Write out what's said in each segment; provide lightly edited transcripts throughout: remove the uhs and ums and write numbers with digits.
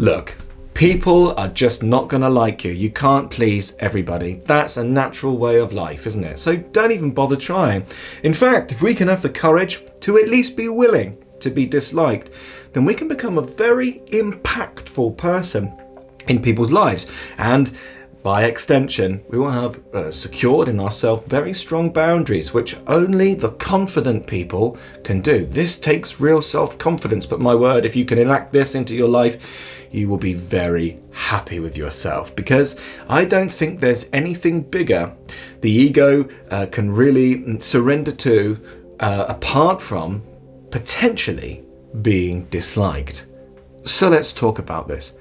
Look, people are just not going to like you. You can't please everybody. That's a natural way of life, isn't it? So don't even bother trying. In fact, if we can have the courage to at least be willing to be disliked, then we can become a very impactful person in people's lives. And by extension, we will have secured in ourselves very strong boundaries, which only the confident people can do. This takes real self-confidence, but my word, if you can enact this into your life, you will be very happy with yourself, because I don't think there's anything bigger the ego can really surrender to apart from potentially being disliked. So let's talk about this.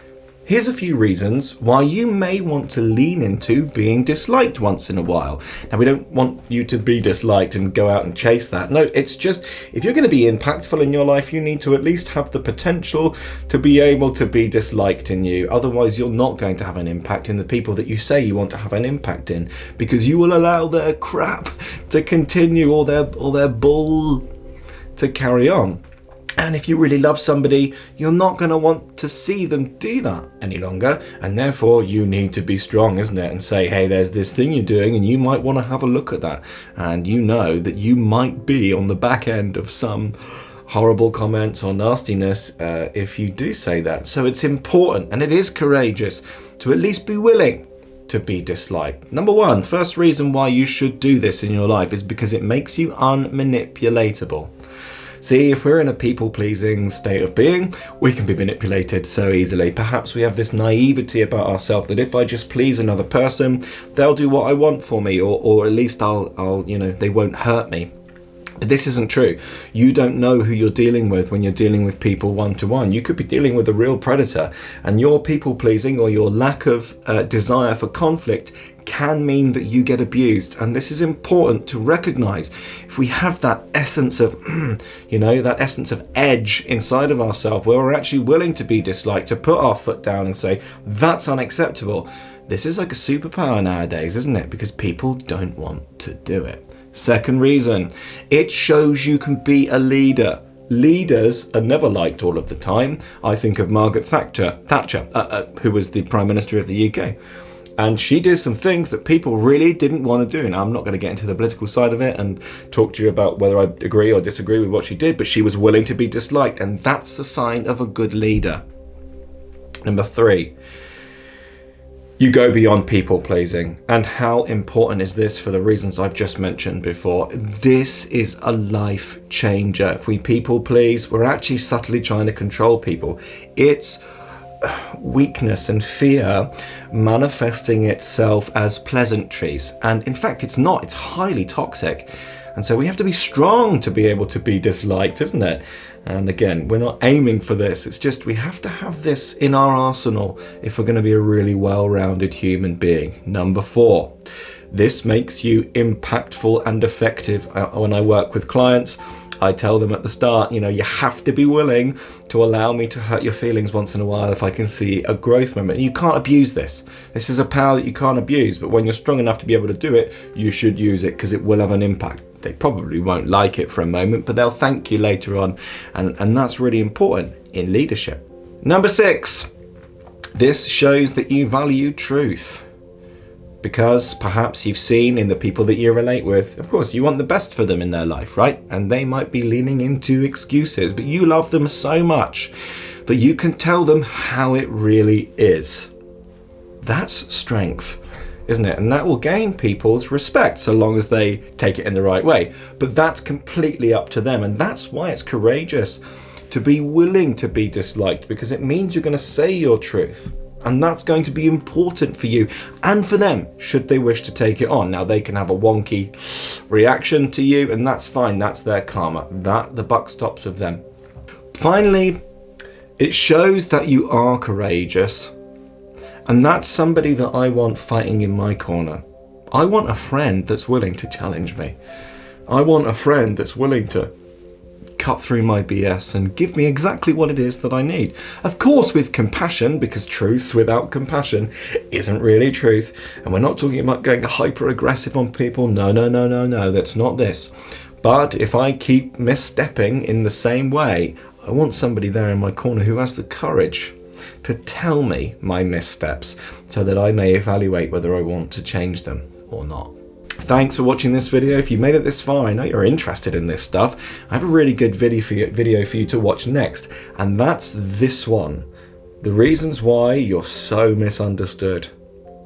Here's a few reasons why you may want to lean into being disliked once in a while. Now, we don't want you to be disliked and go out and chase that. No, it's just, if you're going to be impactful in your life, you need to at least have the potential to be able to be disliked in you. Otherwise, you're not going to have an impact in the people that you say you want to have an impact in, because you will allow their crap to continue, or their bull to carry on. And if you really love somebody, you're not going to want to see them do that any longer. And therefore, you need to be strong, isn't it? And say, hey, there's this thing you're doing and you might want to have a look at that. And you know that you might be on the back end of some horrible comments or nastiness if you do say that. So it's important, and it is courageous, to at least be willing to be disliked. Number one, first reason why you should do this in your life is because it makes you unmanipulatable. See, if we're in a people-pleasing state of being, we can be manipulated so easily. Perhaps we have this naivety about ourselves that if I just please another person, they'll do what I want for me, or at least I'll they won't hurt me. But this isn't true. You don't know who you're dealing with when you're dealing with people one-to-one. You could be dealing with a real predator, and your people-pleasing or your lack of desire for conflict can mean that you get abused. And this is important to recognize. If we have that essence of, that essence of edge inside of ourselves, where we're actually willing to be disliked, to put our foot down and say, that's unacceptable. This is like a superpower nowadays, isn't it? Because people don't want to do it. Second reason, it shows you can be a leader. Leaders are never liked all of the time. I think of Margaret Thatcher, who was the Prime Minister of the UK. And she did some things that people really didn't want to do. Now, I'm not going to get into the political side of it and talk to you about whether I agree or disagree with what she did, but she was willing to be disliked, and that's the sign of a good leader. Number three, you go beyond people pleasing. And how important is this for the reasons I've just mentioned before? This is a life changer. If we people please, we're actually subtly trying to control people. It's weakness and fear manifesting itself as pleasantries. And in fact, it's not. It's highly toxic. And so we have to be strong to be able to be disliked, isn't it? And again, we're not aiming for this. It's just we have to have this in our arsenal if we're going to be a really well-rounded human being. Number four, this makes you impactful and effective. When I work with clients, I tell them at the start, you have to be willing to allow me to hurt your feelings once in a while if I can see a growth moment. You can't abuse this. This is a power that you can't abuse, but when you're strong enough to be able to do it, you should use it, because it will have an impact. They probably won't like it for a moment, but they'll thank you later on. And that's really important in leadership. Number six, this shows that you value truth. Because perhaps you've seen in the people that you relate with, of course, you want the best for them in their life, right? And they might be leaning into excuses, but you love them so much that you can tell them how it really is. That's strength, isn't it? And that will gain people's respect so long as they take it in the right way. But that's completely up to them. And that's why it's courageous to be willing to be disliked, because it means you're going to say your truth. And that's going to be important for you and for them, should they wish to take it on. Now, they can have a wonky reaction to you, and that's fine. That's their karma. The buck stops with them. Finally, it shows that you are courageous. And that's somebody that I want fighting in my corner. I want a friend that's willing to challenge me. I want a friend that's willing to cut through my BS and give me exactly what it is that I need. Of course, with compassion, because truth without compassion isn't really truth. And we're not talking about going hyper aggressive on people. No, that's not this. But if I keep misstepping in the same way, I want somebody there in my corner who has the courage to tell me my missteps so that I may evaluate whether I want to change them or not. Thanks for watching this video. If you made it this far, I know you're interested in this stuff. I have a really good video for you to watch next, and that's this one. The reasons why you're so misunderstood.